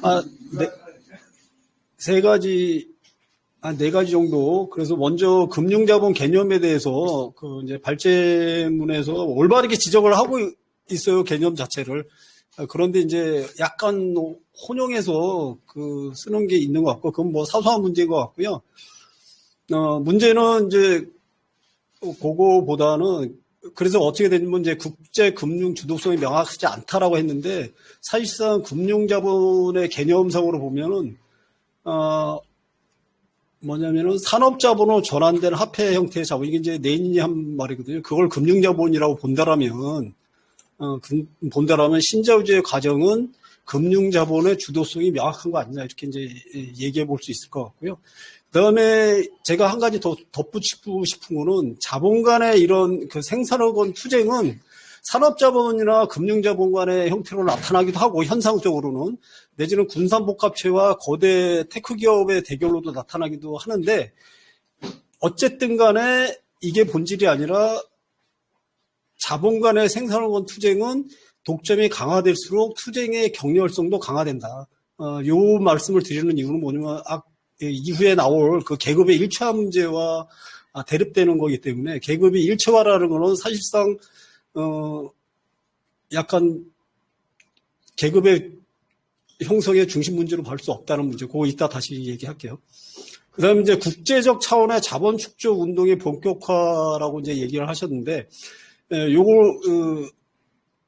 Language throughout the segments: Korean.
아, 네, 세 가지, 네 가지 정도. 그래서 먼저 금융자본 개념에 대해서 그 이제 발제문에서 올바르게 지적을 하고 있어요, 개념 자체를. 그런데 이제 약간 혼용해서 그 쓰는 게 있는 것 같고, 그건 뭐 사소한 문제인 것 같고요. 문제는 이제 그거보다는 그래서 어떻게 되냐면 이제 국제 금융 주도성이 명확하지 않다라고 했는데 사실상 금융자본의 개념상으로 보면은 뭐냐면은 산업자본으로 전환된 화폐 형태의 자본, 이게 이제 레닌이 한 말이거든요. 그걸 금융자본이라고 본다라면 신자유주의 과정은 금융자본의 주도성이 명확한 거 아니냐 이렇게 이제 얘기해 볼 수 있을 것 같고요. 그다음에 제가 한 가지 더 덧붙이고 싶은 거는 자본 간의 이런 그 생산업원 투쟁은 산업자본이나 금융자본 간의 형태로 나타나기도 하고 현상적으로는 내지는 군산복합체와 거대 테크기업의 대결로도 나타나기도 하는데 어쨌든 간에 이게 본질이 아니라 자본 간의 생산업원 투쟁은 독점이 강화될수록 투쟁의 격렬성도 강화된다. 요 말씀을 드리는 이유는 뭐냐면 이후에 나올 그 계급의 일체화 문제와 대립되는 거기 때문에 계급의 일체화라는 거는 사실상 약간 계급의 형성의 중심 문제로 볼 수 없다는 문제. 그거 이따 다시 얘기할게요. 그 다음에 이제 국제적 차원의 자본 축적 운동의 본격화라고 이제 얘기를 하셨는데, 요걸,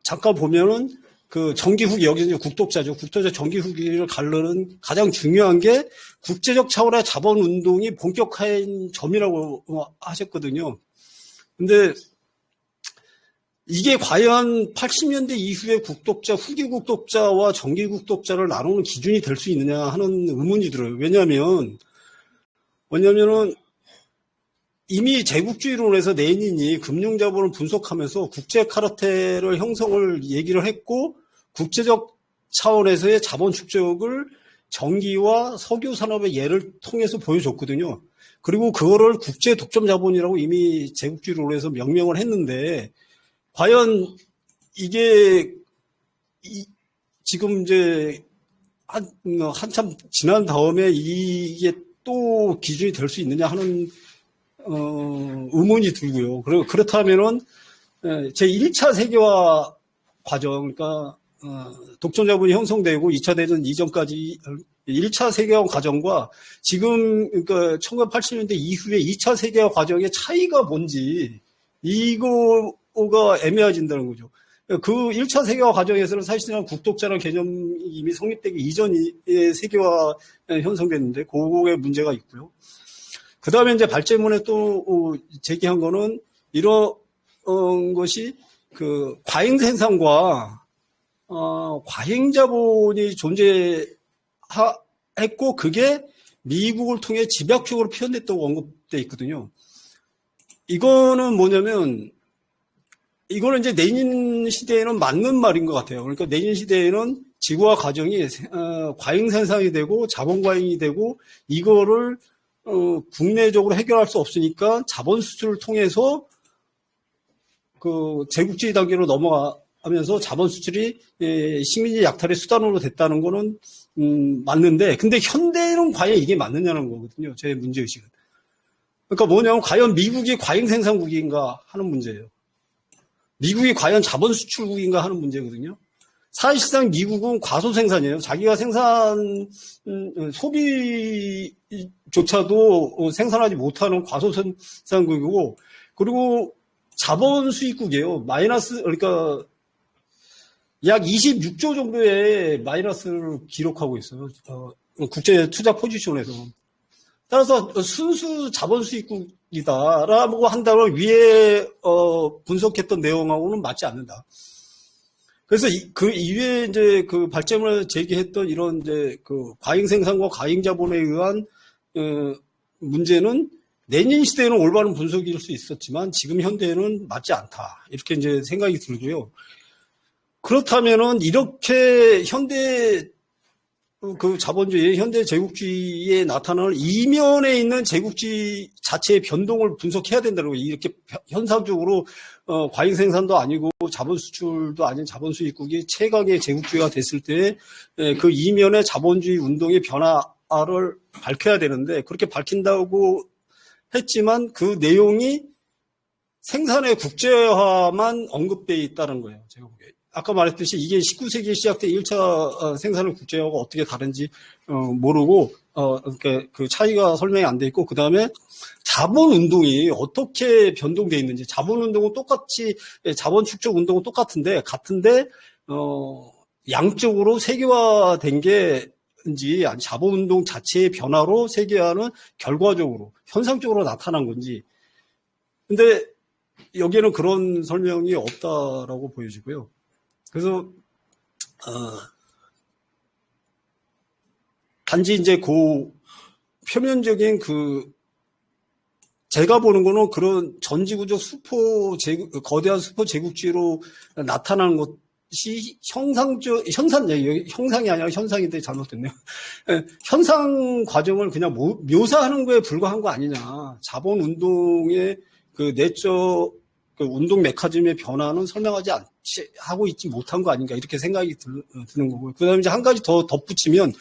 잠깐 보면은 그 정기 후기, 여기 이제 국독자죠. 국독자 정기 후기를 가르는 가장 중요한 게 국제적 차원의 자본 운동이 본격화인 점이라고 하셨거든요. 근데 이게 과연 80년대 이후에 국독자, 후기 국독자와 정기 국독자를 나누는 기준이 될 수 있느냐 하는 의문이 들어요. 왜냐면은 이미 제국주의론에서 레닌이 금융자본을 분석하면서 국제 카르텔을 형성을 얘기를 했고 국제적 차원에서의 자본 축적을 전기와 석유 산업의 예를 통해서 보여줬거든요. 그리고 그거를 국제 독점 자본이라고 이미 제국주의론에서 명명을 했는데 과연 이게 지금 이제 한참 지난 다음에 이게 또 기준이 될 수 있느냐 하는 의문이 들고요. 그렇다면은 제 1차 세계화 과정, 그러니까 독점 자본이 형성되고 2차 대전 이전까지 1차 세계화 과정과 지금 그러니까 1980년대 이후에 2차 세계화 과정의 차이가 뭔지 이거가 애매해진다는 거죠. 그 1차 세계화 과정에서는 사실상 국독자라는 개념이 이미 성립되기 이전에 세계화 형성됐는데 그거에 문제가 있고요. 그 다음에 이제 발제문에 또 제기한 거는 이런 것이 그 과잉 생산과 과잉 자본이 존재했고 그게 미국을 통해 집약적으로 표현됐다고 언급돼 있거든요. 이거는 뭐냐면 이거는 이제 레닌 시대에는 맞는 말인 것 같아요. 그러니까 레닌 시대에는 지구화 과정이 과잉 생산이 되고 자본 과잉이 되고 이거를 국내적으로 해결할 수 없으니까 자본 수출을 통해서 그 제국주의 단계로 넘어가면서 자본 수출이 식민지 약탈의 수단으로 됐다는 거는 맞는데 근데 현대는 과연 이게 맞느냐는 거거든요. 제 문제의식은. 그러니까 뭐냐면 과연 미국이 과잉 생산국인가 하는 문제예요. 미국이 과연 자본 수출국인가 하는 문제거든요. 사실상 미국은 과소 생산이에요. 자기가 소비조차도 생산하지 못하는 과소 생산국이고, 그리고 자본 수입국이에요. 그러니까 약 26조 정도의 마이너스를 기록하고 있어요. 국제 투자 포지션에서. 따라서 순수 자본 수입국이다라고 한다면 위에 분석했던 내용하고는 맞지 않는다. 그래서 그 이외에 이제 그 발제문을 제기했던 이런 이제 그 과잉 생산과 과잉 자본에 의한 문제는 레닌 시대에는 올바른 분석일 수 있었지만 지금 현대에는 맞지 않다. 이렇게 이제 생각이 들고요. 그렇다면은 이렇게 현대 그 자본주의, 현대 제국주의에 나타나는 이면에 있는 제국주의 자체의 변동을 분석해야 된다는 거예요. 이렇게 현상적으로 과잉 생산도 아니고 자본 수출도 아닌 자본 수입국이 최강의 제국주의가 됐을 때 그 이면의 자본주의 운동의 변화를 밝혀야 되는데 그렇게 밝힌다고 했지만 그 내용이 생산의 국제화만 언급되어 있다는 거예요. 제가 보기에. 아까 말했듯이 이게 19세기에 시작된 1차 생산의 국제화가 어떻게 다른지 모르고 그 차이가 설명이 안 돼 있고 그 다음에 자본 운동이 어떻게 변동되어 있는지 자본 운동은 똑같이 자본 축적 운동은 같은데 양적으로 세계화된 게인지 아니 자본 운동 자체의 변화로 세계화는 결과적으로 현상적으로 나타난 건지 근데 여기에는 그런 설명이 없다라고 보여지고요. 그래서 단지 이제 그 표면적인 제가 보는 거는 그런 전지구적 거대한 슈퍼 제국주의로 나타나는 것이 형상이 아니라 현상인데 잘못됐네요. 현상 과정을 그냥 묘사하는 거에 불과한 거 아니냐. 자본 운동의 그 내적 그 운동 메커니즘의 변화는 하고 있지 못한 거 아닌가 이렇게 생각이 드는 거고요. 그 다음에 이제 한 가지 더 덧붙이면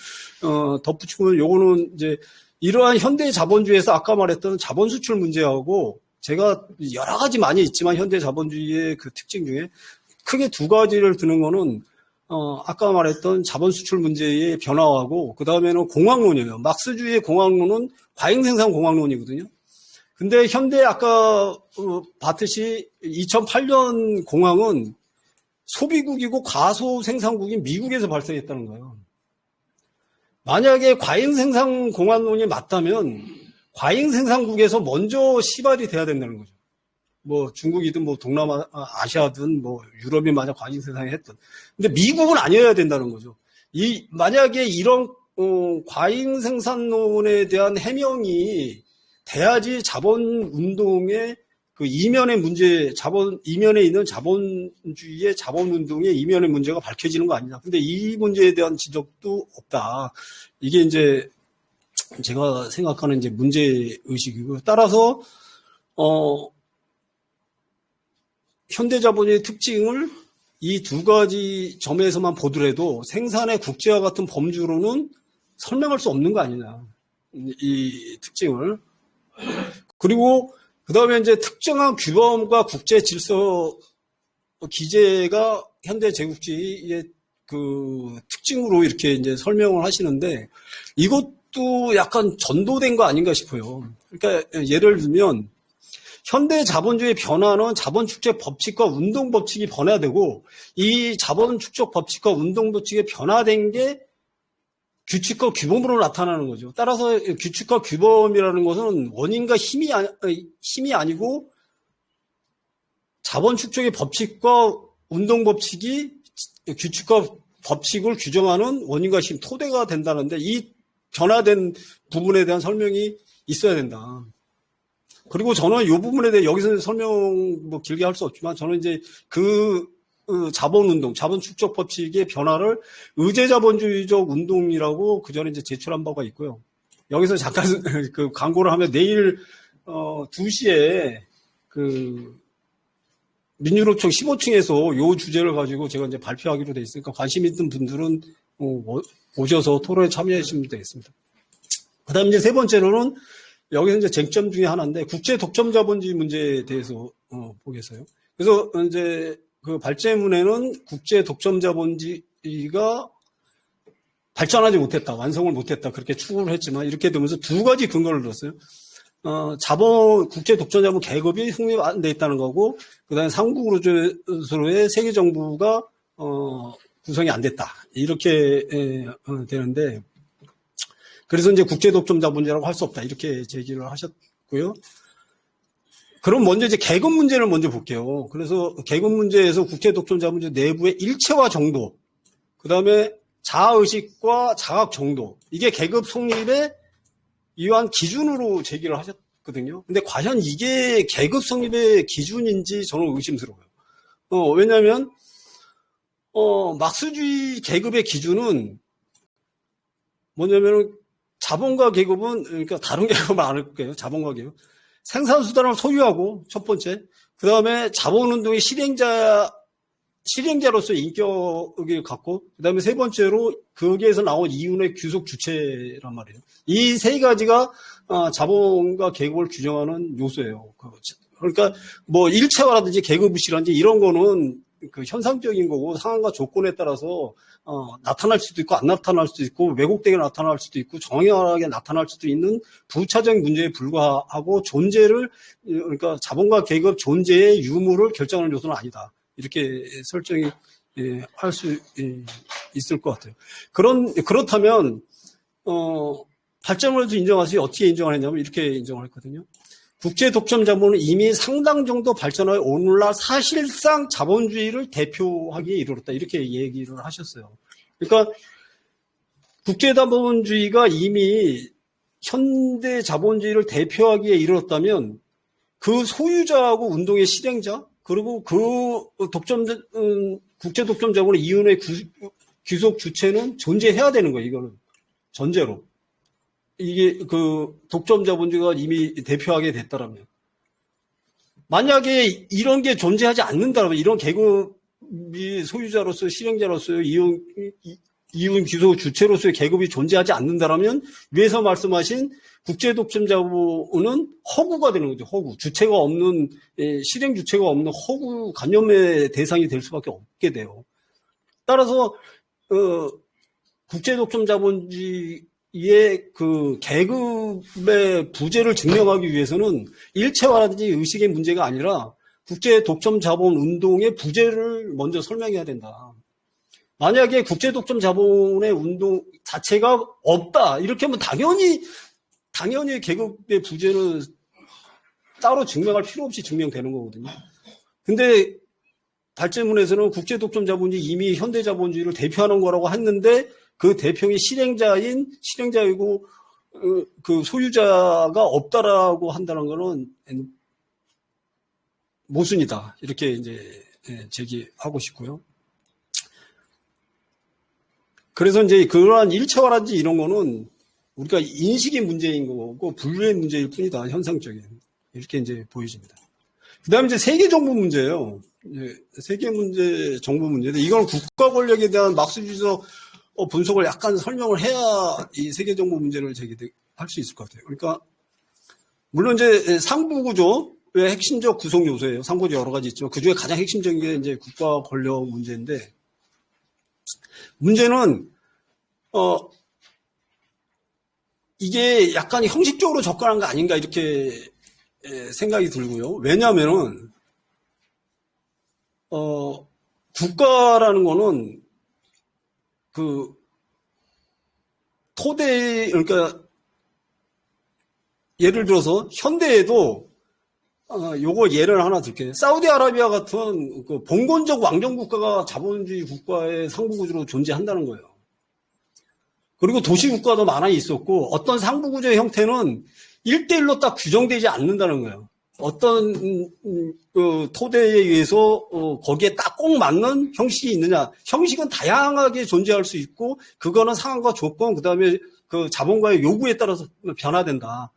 요거는 이제 이러한 현대 자본주의에서 아까 말했던 자본 수출 문제하고 제가 여러 가지 많이 있지만 현대 자본주의의 그 특징 중에 크게 두 가지를 드는 거는 아까 말했던 자본 수출 문제의 변화하고 그 다음에는 공학론이에요. 막스주의의 공학론은 과잉 생산 공학론이거든요. 근데 현대 아까 봤듯이 2008년 공황은 소비국이고 과소생산국인 미국에서 발생했다는 거예요. 만약에 과잉생산 공학론이 맞다면 과잉생산국에서 먼저 시발이 돼야 된다는 거죠. 뭐 중국이든 뭐 아시아든 뭐 유럽이 만약 과잉생산을 했든. 근데 미국은 아니어야 된다는 거죠. 만약에 이런 과잉생산론에 대한 해명이 돼야지 자본 운동의 그 이면의 문제, 이면에 있는 자본주의의 자본 운동의 이면의 문제가 밝혀지는 거 아니냐. 근데 이 문제에 대한 지적도 없다. 이게 이제 제가 생각하는 이제 문제 의식이고 따라서 현대 자본의 특징을 이 두 가지 점에서만 보더라도 생산의 국제화 같은 범주로는 설명할 수 없는 거 아니냐. 이 특징을. 그리고 그 다음에 이제 특정한 규범과 국제 질서 기제가 현대 제국주의의 그 특징으로 이렇게 이제 설명을 하시는데 이것도 약간 전도된 거 아닌가 싶어요. 그러니까 예를 들면 현대 자본주의 변화는 자본 축적 법칙과 운동 법칙이 변화되고 이 자본 축적 법칙과 운동 법칙이 변화된 게 규칙과 규범으로 나타나는 거죠. 따라서 규칙과 규범이라는 것은 원인과 힘이 아니고 자본 축적의 법칙과 운동 법칙이 규칙과 법칙을 규정하는 원인과 힘, 토대가 된다는데 이 변화된 부분에 대한 설명이 있어야 된다. 그리고 저는 이 부분에 대해 여기서 설명 뭐 길게 할 수 없지만 저는 이제 자본운동, 자본 축적 법칙의 변화를 의제자본주의적 운동이라고 그 전에 이제 제출한 바가 있고요. 여기서 잠깐 그 광고를 하면 내일 2시에 그 민주노총 15층에서 요 주제를 가지고 제가 이제 발표하기로 돼 있으니까 관심 있는 분들은 오셔서 토론에 참여해 주시면 되겠습니다. 그 다음에 이제 세 번째로는 여기서 이제 쟁점 중에 하나인데 국제 독점 자본주의 문제에 대해서 보겠어요. 그래서 이제 그 발제문에는 국제 독점 자본주의가 발전하지 못했다, 완성을 못했다 그렇게 추구를 했지만 이렇게 되면서 두 가지 근거를 들었어요. 국제 독점 자본 계급이 성립 안 돼 있다는 거고, 그 다음에 상부구조로의 세계 정부가 구성이 안 됐다 이렇게 되는데, 그래서 이제 국제 독점 자본주의라고 할 수 없다 이렇게 제기를 하셨고요. 그럼 먼저 이제 계급 문제를 먼저 볼게요. 그래서 계급 문제에서 국제 독점 자본주의 내부의 일체화 정도, 그 다음에 자아의식과 자각 정도, 이게 계급 성립의 이러한 기준으로 제기를 하셨거든요. 근데 과연 이게 계급 성립의 기준인지 저는 의심스러워요. 왜냐하면 막스주의 계급의 기준은 뭐냐면은 자본과 계급은, 그러니까 다른 계급은 안 할게요. 자본과 계급. 생산수단을 소유하고, 첫 번째. 그 다음에 자본운동의 실행자로서 인격을 갖고, 그 다음에 세 번째로 거기에서 나온 이윤의 귀속 주체란 말이에요. 이 세 가지가 자본과 계급을 규정하는 요소예요. 그러니까 뭐 일체화라든지 계급의식이라든지 이런 거는 그 현상적인 거고 상황과 조건에 따라서 나타날 수도 있고 안 나타날 수도 있고 왜곡되게 나타날 수도 있고 정형하게 나타날 수도 있는 부차적인 문제에 불과하고 존재를, 그러니까 자본과 계급 존재의 유무를 결정하는 요소는 아니다. 이렇게 설정이 할 수 있을 것 같아요. 그렇다면 발전을 인정하시 어떻게 인정을 했냐면 이렇게 인정을 했거든요. 국제 독점 자본은 이미 상당 정도 발전하여 오늘날 사실상 자본주의를 대표하기에 이르렀다. 이렇게 얘기를 하셨어요. 그러니까 국제 자본주의가 이미 현대 자본주의를 대표하기에 이르렀다면 그 소유자하고 운동의 실행자 그리고 그 국제 독점 자본의 이윤의 귀속 주체는 존재해야 되는 거예요. 이거는 전제로. 이게 그 독점 자본주의가 이미 대표하게 됐다라면. 만약에 이런 게 존재하지 않는다면, 이런 계급이 소유자로서 실행자로서의 이윤 귀속 주체로서의 계급이 존재하지 않는다면 위에서 말씀하신 국제 독점 자본은 허구가 되는 거죠. 허구. 주체가 없는, 실행 주체가 없는 허구 간염의 대상이 될 수밖에 없게 돼요. 따라서 국제 독점 자본주의의 그 계급의 부재를 증명하기 위해서는 일체화라든지 의식의 문제가 아니라 국제 독점 자본 운동의 부재를 먼저 설명해야 된다. 만약에 국제 독점 자본의 운동 자체가 없다. 이렇게 하면 당연히 계급의 부재는 따로 증명할 필요 없이 증명되는 거거든요. 근데 발제문에서는 국제 독점 자본주의 이미 현대 자본주의를 대표하는 거라고 했는데 그 대표의 실행자이고 그 소유자가 없다라고 한다는 거는 모순이다. 이렇게 이제 제기하고 싶고요. 그래서 이제 그러한 일체화라든지 이런 거는 우리가 인식의 문제인 거고 분류의 문제일 뿐이다. 현상적인. 이렇게 이제 보여집니다. 그 다음에 이제 세계 정부 문제예요. 세계 문제, 정부 문제인데 이건 국가 권력에 대한 막스주의적 분석을 약간 설명을 해야 이 세계 정부 문제를 제기할 수 있을 것 같아요. 그러니까 물론 이제 상부 구조의 핵심적 구성 요소예요. 상부 구조 여러 가지 있지만 그 중에 가장 핵심적인 게 이제 국가 권력 문제인데 문제는 이게 약간 형식적으로 접근한 거 아닌가 이렇게 생각이 들고요. 왜냐하면은 국가라는 거는 그 토대, 그러니까 예를 들어서 현대에도 요거 예를 하나 들게요. 사우디아라비아 같은 그 봉건적 왕정 국가가 자본주의 국가의 상부 구조로 존재한다는 거예요. 그리고 도시 국가도 많아 있었고 어떤 상부 구조의 형태는 1대1로 딱 규정되지 않는다는 거예요. 어떤 그 토대에 의해서 거기에 딱 꼭 맞는 형식이 있느냐. 형식은 다양하게 존재할 수 있고 그거는 상황과 조건 그다음에 그 자본가의 요구에 따라서 변화된다.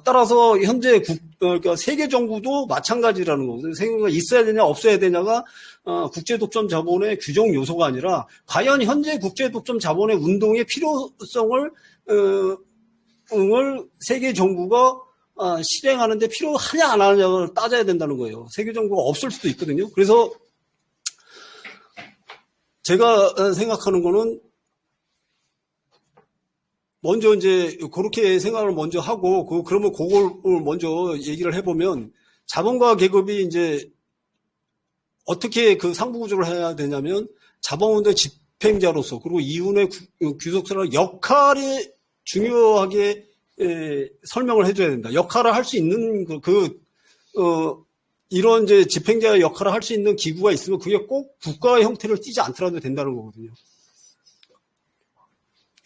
따라서 현재 그러니까 세계 정부도 마찬가지라는 거거든요. 세계가 있어야 되냐 없어야 되냐가 국제 독점 자본의 규정 요소가 아니라 과연 현재 국제 독점 자본의 운동의 필요성을 세계 정부가 실행하는데 필요하냐 안 하냐를 따져야 된다는 거예요. 세계 정부가 없을 수도 있거든요. 그래서 제가 생각하는 거는 먼저 이제 그렇게 생각을 먼저 하고 그러면 그걸 먼저 얘기를 해보면 자본과 계급이 이제 어떻게 그 상부 구조를 해야 되냐면 자본운동의 집행자로서 그리고 이윤의 귀속자로서 역할이 중요하게 설명을 해줘야 된다. 역할을 할 수 있는 이런 이제 집행자의 역할을 할 수 있는 기구가 있으면 그게 꼭 국가의 형태를 띠지 않더라도 된다는 거거든요.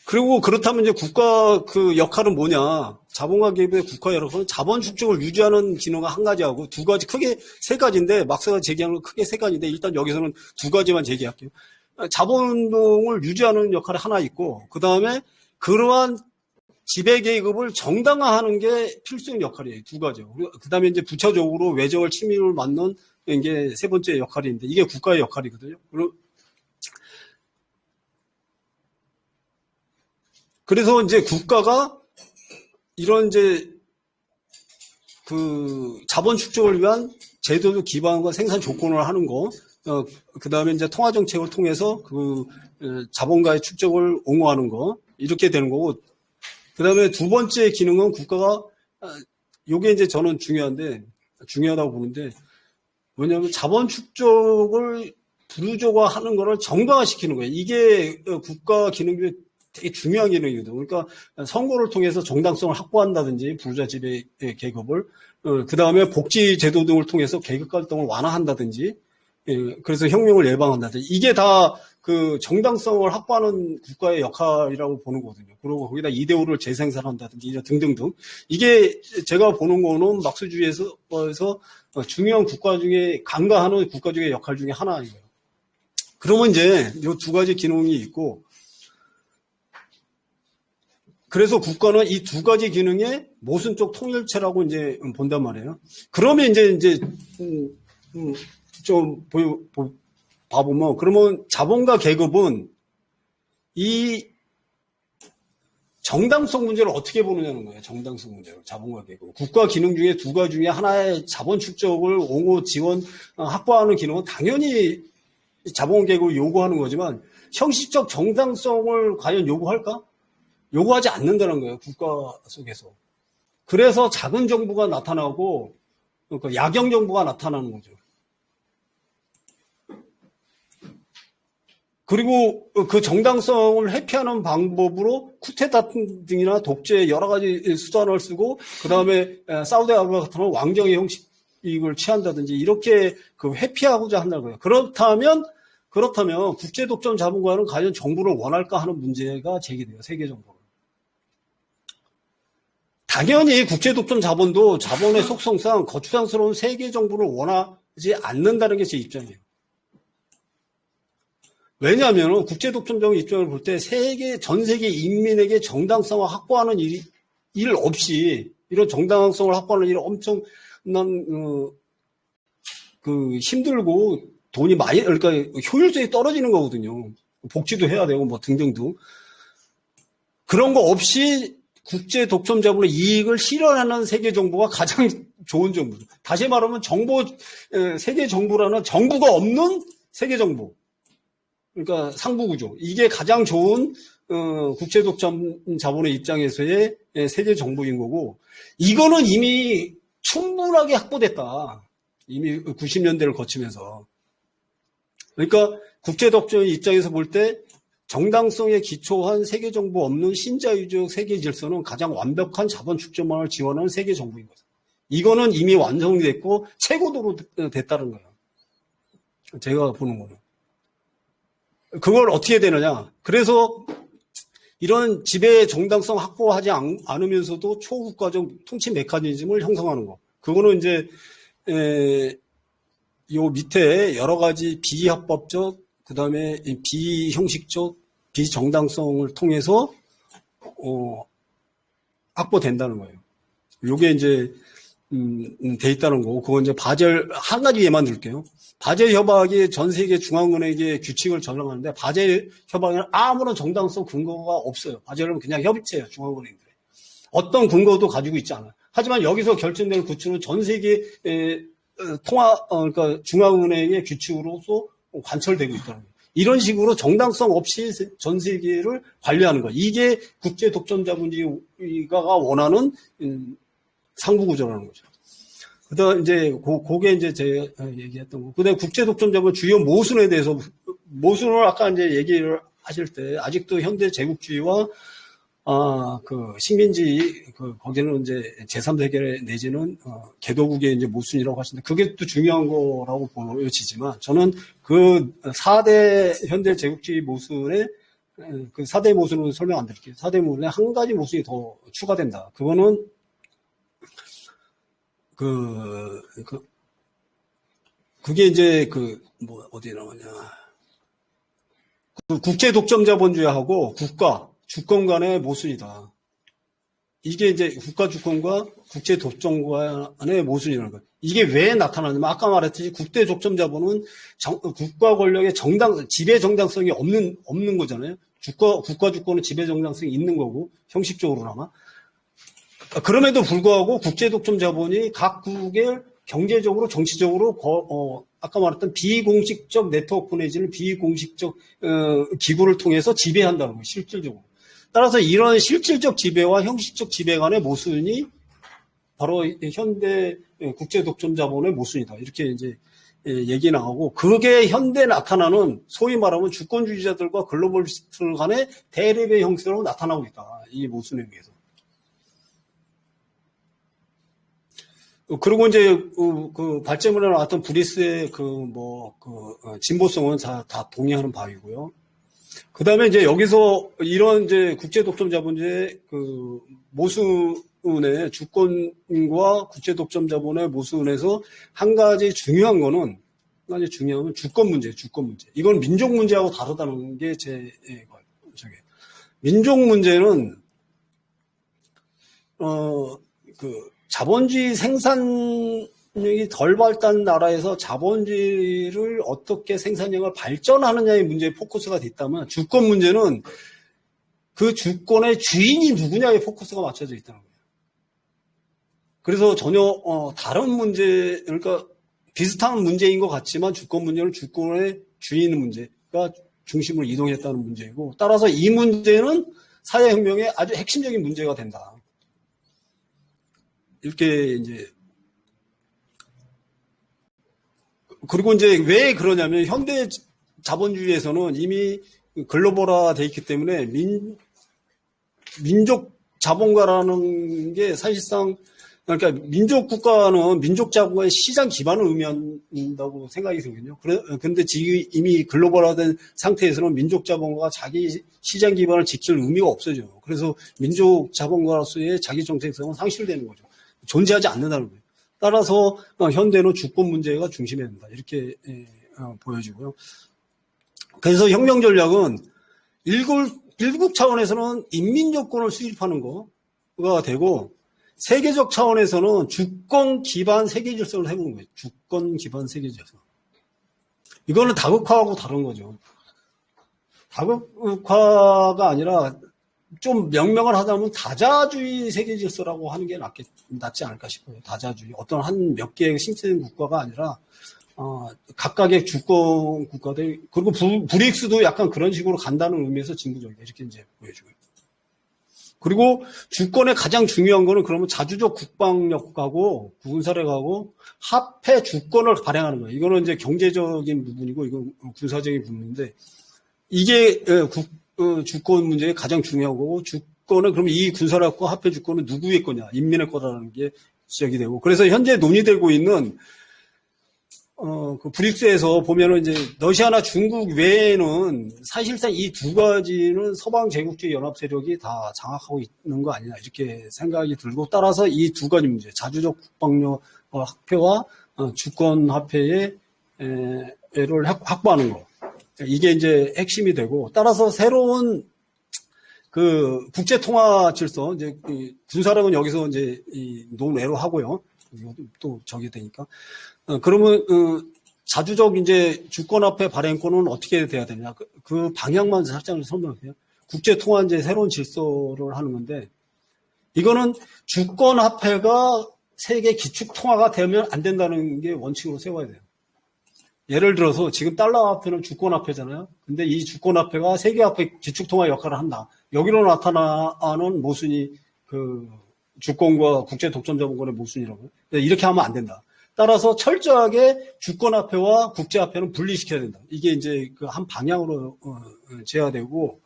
그리고 그렇다면 이제 국가 그 역할은 뭐냐? 자본과 계급의 국가 역할은 자본 축적을 유지하는 기능은 한 가지하고 두 가지 크게 세 가지인데 막사가 제기하는 건 크게 세 가지인데 일단 여기서는 두 가지만 제기할게요. 자본운동을 유지하는 역할이 하나 있고, 그 다음에 그러한 지배계급을 정당화하는 게 필수적 역할이에요. 두 가지요. 그 다음에 이제 부차적으로 외적을 침입을 막는 게 세 번째 역할인데, 이게 국가의 역할이거든요. 그래서 이제 국가가 이런 이제 그 자본 축적을 위한 제도적 기반과 생산 조건을 하는 거, 그 다음에 이제 통화 정책을 통해서 그 자본가의 축적을 옹호하는 거, 이렇게 되는 거고, 그 다음에 두 번째 기능은 국가가, 요게 이제 저는 중요하다고 보는데, 뭐냐면 자본 축적을 부르조화하는 거를 정당화시키는 거예요. 이게 국가 기능 중에 되게 중요한 기능이거든요. 그러니까 선거를 통해서 정당성을 확보한다든지 부르주아 지배 계급을, 그 다음에 복지 제도 등을 통해서 계급 갈등을 완화한다든지, 그래서 혁명을 예방한다든지, 이게 다 그 정당성을 확보하는 국가의 역할이라고 보는 거거든요. 그리고 거기다 이데올을 재생산한다든지 등등등. 이게 제가 보는 거는 막스주의에서 중요한 국가 중에 강가하는 국가 중의 역할 중에 하나예요. 그러면 이제 이 두 가지 기능이 있고, 그래서 국가는 이 두 가지 기능의 모순적 통일체라고 이제 본단 말이에요. 그러면 이제 좀 봐보면, 그러면 자본가 계급은 이 정당성 문제를 어떻게 보느냐는 거예요. 정당성 문제를. 자본가 계급. 국가 기능 중에 두 가지 중에 하나의 자본 축적을 옹호, 지원, 확보하는 기능은 당연히 자본 계급을 요구하는 거지만, 형식적 정당성을 과연 요구할까? 요구하지 않는다는 거예요. 국가 속에서. 그래서 작은 정부가 나타나고, 그러니까 야경 정부가 나타나는 거죠. 그리고 그 정당성을 회피하는 방법으로 쿠데타 등이나 독재 여러 가지 수단을 쓰고, 그 다음에 사우디아라비아 같은 왕정의 형식을 취한다든지 이렇게 그 회피하고자 한다는 거예요. 그렇다면 국제 독점 자본가는 과연 정부를 원할까 하는 문제가 제기돼요. 세계 정부를. 당연히 국제 독점 자본도 자본의 속성상 거추장스러운 세계 정부를 원하지 않는다는 게 제 입장이에요. 왜냐하면 국제 독점적 입장을 볼 때 전 세계 인민에게 정당성을 확보하는 일 없이, 이런 정당성을 확보하는 일 엄청난 그 힘들고 돈이 많이, 그러니까 효율성이 떨어지는 거거든요. 복지도 해야 되고 뭐 등등등. 그런 거 없이 국제 독점 자본의 이익을 실현하는 세계 정부가 가장 좋은 정부. 다시 말하면 세계 정부라는 정부가 없는 세계 정부. 그러니까 상부구조. 이게 가장 좋은 국제 독점 자본의 입장에서의 세계 정부인 거고, 이거는 이미 충분하게 확보됐다. 이미 90년대를 거치면서. 그러니까 국제 독점의 입장에서 볼 때 정당성에 기초한 세계 정부 없는 신자유적 세계 질서는 가장 완벽한 자본 축적망을 지원하는 세계 정부인 거죠. 이거는 이미 완성이 됐고 최고도로 됐다는 거예요. 제가 보는 거는. 그걸 어떻게 되느냐. 그래서 이런 지배 정당성 확보하지 않으면서도 초국가적 통치 메커니즘을 형성하는 거. 그거는 이제 요 밑에 여러 가지 비합법적, 그 다음에 비형식적, 비정당성을 통해서 확보된다는 거예요. 요게 이제 돼 있다는 거고, 그건 이제 바젤, 한 가지 예만 들게요. 바젤 협약이 전 세계 중앙은행의 규칙을 적용하는데, 바젤 협약에는 아무런 정당성 근거가 없어요. 바젤은 그냥 협의체예요, 중앙은행들. 어떤 근거도 가지고 있지 않아요. 하지만 여기서 결정되는 규칙은 전 세계 그러니까 중앙은행의 규칙으로서 관철되고 있다는 거예요. 이런 식으로 정당성 없이 전 세계를 관리하는 거예요. 이게 국제 독점 자본주의가 원하는 상부구조라는 거죠. 그다음 이제 그게 이제 제가 얘기했던 거. 그다음에 국제 독점 자본 주요 모순에 대해서, 모순을 아까 이제 얘기를 하실 때 아직도 현대 제국주의와 그 식민지 거기는 이제 제3세계 내지는 개도국의 이제 모순이라고 하시는데, 그게 또 중요한 거라고 보여지지만, 저는 그 4대 현대 제국주의 모순에, 그 4대 모순은 설명 안 드릴게요. 4대 모순에 한 가지 모순이 더 추가된다. 그거는 그게 이제 어디에 나오냐. 그 국제 독점 자본주의하고 국가, 주권 간의 모순이다. 이게 이제 국가 주권과 국제 독점 간의 모순이라는 거예요. 이게 왜 나타나냐면 아까 말했듯이 국제 독점 자본은 국가 권력의 지배 정당성이 없는 거잖아요. 국가 주권은 지배 정당성이 있는 거고 형식적으로나마. 그럼에도 불구하고 국제 독점 자본이 각국의 경제적으로 정치적으로 아까 말했던 비공식적 네트워크 내지는 비공식적 기구를 통해서 지배한다는 거예요. 실질적으로. 따라서 이런 실질적 지배와 형식적 지배 간의 모순이 바로 현대 국제 독점 자본의 모순이다. 이렇게 이제 얘기 나오고, 그게 현대 나타나는 소위 말하면 주권주의자들과 글로벌리스트들 간의 대립의 형태로 나타나고 있다. 이 모순에 의해서. 그리고 이제 그 발제문에 나왔던 브리스의 진보성은 다 동의하는 바이고요. 그 다음에 이제 여기서 이런 이제 국제 독점 자본주의 그 모순의 주권과 국제 독점 자본의 모순에서 한 가지 중요한 거는 주권 문제. 이건 민족 문제하고 다르다는 게 민족 문제는 자본주의 생산력이 덜 발달한 나라에서 자본주의를 어떻게 생산력을 발전하느냐의 문제에 포커스가 됐다면, 주권 문제는 그 주권의 주인이 누구냐에 포커스가 맞춰져 있다는 거예요. 그래서 전혀 다른 문제, 그러니까 비슷한 문제인 것 같지만 주권 문제는 주권의 주인 문제가 중심으로 이동했다는 문제이고, 따라서 이 문제는 사회혁명의 아주 핵심적인 문제가 된다. 이렇게 이제, 그리고 이제 왜 그러냐면 현대 자본주의에서는 이미 글로벌화 돼 있기 때문에 민족 자본가라는 게 사실상, 그러니까 민족 국가는 민족 자본의 시장 기반을 의미한다고 생각이 들거든요. 그런데 지금 이미 글로벌화된 상태에서는 민족 자본가가 자기 시장 기반을 지킬 의미가 없어져요. 그래서 민족 자본가로서의 자기 정체성은 상실되는 거죠. 존재하지 않는다는 거예요. 따라서 현대는 주권 문제가 중심에 된다. 이렇게 보여지고요. 그래서 혁명 전략은 일국 차원에서는 인민조건을 수립하는 거가 되고, 세계적 차원에서는 주권 기반 세계 질서를 해보는 거예요. 주권 기반 세계 질서. 이거는 다극화하고 다른 거죠. 다극화가 아니라 좀 명명을 하자면 다자주의 세계 질서라고 하는 게 낫지 않을까 싶어요. 다자주의. 어떤 한 몇 개의 신체된 국가가 아니라 각각의 주권 국가들, 그리고 브릭스도 약간 그런 식으로 간다는 의미에서 진보적이다. 이렇게 이제 보여주고요. 그리고 주권의 가장 중요한 거는 그러면 자주적 국방력하고 군사력하고 합해 주권을 발행하는 거예요. 이거는 이제 경제적인 부분이고, 이건 군사적인 부분인데, 이게 주권 문제의 가장 중요한 거고, 주권은 그럼 이 군사력과 합해 주권은 누구의 거냐? 인민의 거라는 게 지적이 되고, 그래서 현재 논의되고 있는 그 브릭스에서 보면은 이제 러시아나 중국 외에는 사실상 이 두 가지는 서방 제국주의 연합 세력이 다 장악하고 있는 거 아니냐, 이렇게 생각이 들고, 따라서 이 두 가지 문제, 자주적 국방력 합회와 주권 합회의 를 확보하는 거, 이게 이제 핵심이 되고, 따라서 새로운 그 국제 통화 질서, 이제 군사력은 여기서 이제 논외로 하고요. 또 저기 되니까. 그러면 자주적 이제 주권화폐 발행권은 어떻게 돼야 되냐? 그 방향만 살짝 설명할게요. 국제 통화 이제 새로운 질서를 하는 건데, 이거는 주권화폐가 세계 기축 통화가 되면 안 된다는 게 원칙으로 세워야 돼요. 예를 들어서 지금 달러화폐는 주권화폐잖아요. 근데 이 주권화폐가 세계화폐 기축통화 역할을 한다. 여기로 나타나는 모순이 그 주권과 국제 독점 자본권의 모순이라고요. 이렇게 하면 안 된다. 따라서 철저하게 주권화폐와 국제화폐는 분리시켜야 된다. 이게 이제 그 한 방향으로 제어되고,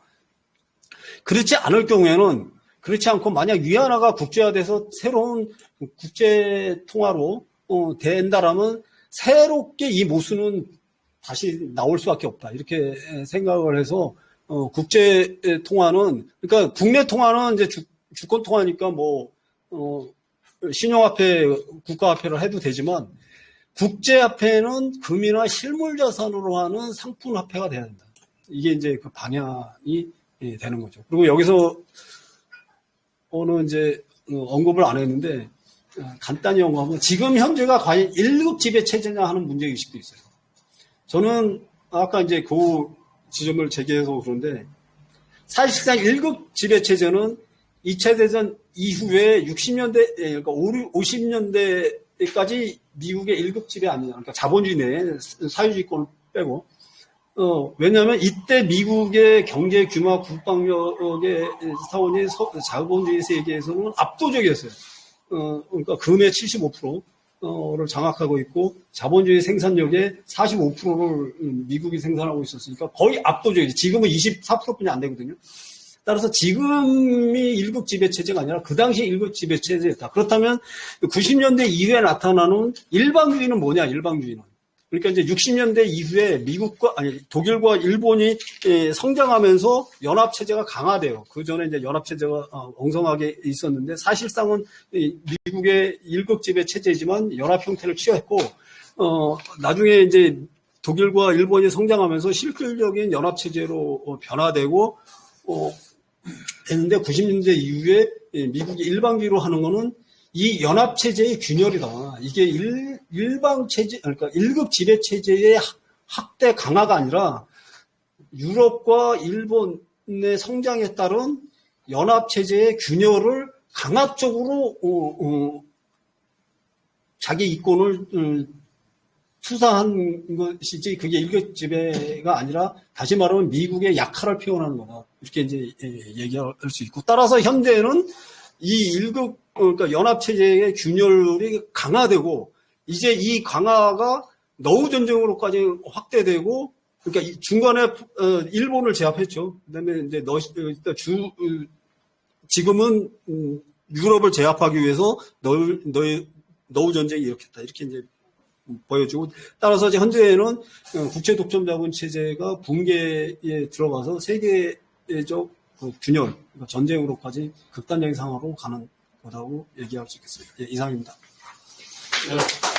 그렇지 않을 경우에는, 그렇지 않고 만약 위안화가 국제화돼서 새로운 국제 통화로 된다라면 새롭게 이 모순은 다시 나올 수밖에 없다. 이렇게 생각을 해서 국제 통화는, 그러니까 국내 통화는 이제 주권 통화니까 신용화폐, 국가화폐를 해도 되지만, 국제화폐는 금이나 실물자산으로 하는 상품화폐가 돼야 된다. 이게 이제 그 방향이 되는 거죠. 그리고 여기서 이제 언급을 안 했는데 간단히 언급하면 지금 현재가 과연 1급 지배 체제냐 하는 문제의식도 있어요. 저는 아까 이제 그 지점을 제기해서 그런데 사실상 1급 지배 체제는 2차 대전 이후에 60년대, 그러니까 50년대까지 미국의 1급 지배 아니냐. 그러니까 자본주의 내 사유주의권을 빼고. 왜냐하면 이때 미국의 경제 규모, 국방력의 사원이 자본주의 세계에서는 압도적이었어요. 그러니까 금의 75%를 장악하고 있고 자본주의 생산력의 45%를 미국이 생산하고 있었으니까 거의 압도적이죠. 지금은 24%뿐이 안 되거든요. 따라서 지금이 1급 지배 체제가 아니라 그 당시 1급 지배 체제였다. 그렇다면 90년대 이후에 나타나는 일방주의는 뭐냐? 일방주의는. 그러니까 이제 60년대 이후에 독일과 일본이 성장하면서 연합체제가 강화돼요. 그 전에 이제 연합체제가 엉성하게 있었는데 사실상은 미국의 1급 지배 체제지만 연합 형태를 취했고, 나중에 이제 독일과 일본이 성장하면서 실질적인 연합체제로 변화되고, 했는데 90년대 이후에 미국이 일방주의로 하는 거는 이 연합체제의 균열이다. 이게 일방체제, 그러니까 1급 지배체제의 확대 강화가 아니라 유럽과 일본의 성장에 따른 연합체제의 균열을 강압적으로 자기 이권을 투사한 것이지 그게 1급 지배가 아니라 다시 말하면 미국의 약화를 표현하는 거다. 이렇게 이제 얘기할 수 있고 따라서 현재는 이 1급 그러니까 연합체제의 균열이 강화되고 이제 이 강화가 노후 전쟁으로까지 확대되고 그러니까 중간에 일본을 제압했죠. 그다음에 이제 지금은 유럽을 제압하기 위해서 노후 전쟁이 일으켰다. 이렇게 이제 보여주고 따라서 이제 현재는 국제 독점 자본 체제가 붕괴에 들어가서 세계적 균열, 그러니까 전쟁으로까지 극단적인 상황으로 가는 거라고 얘기할 수 있겠습니다. 예, 이상입니다. 네.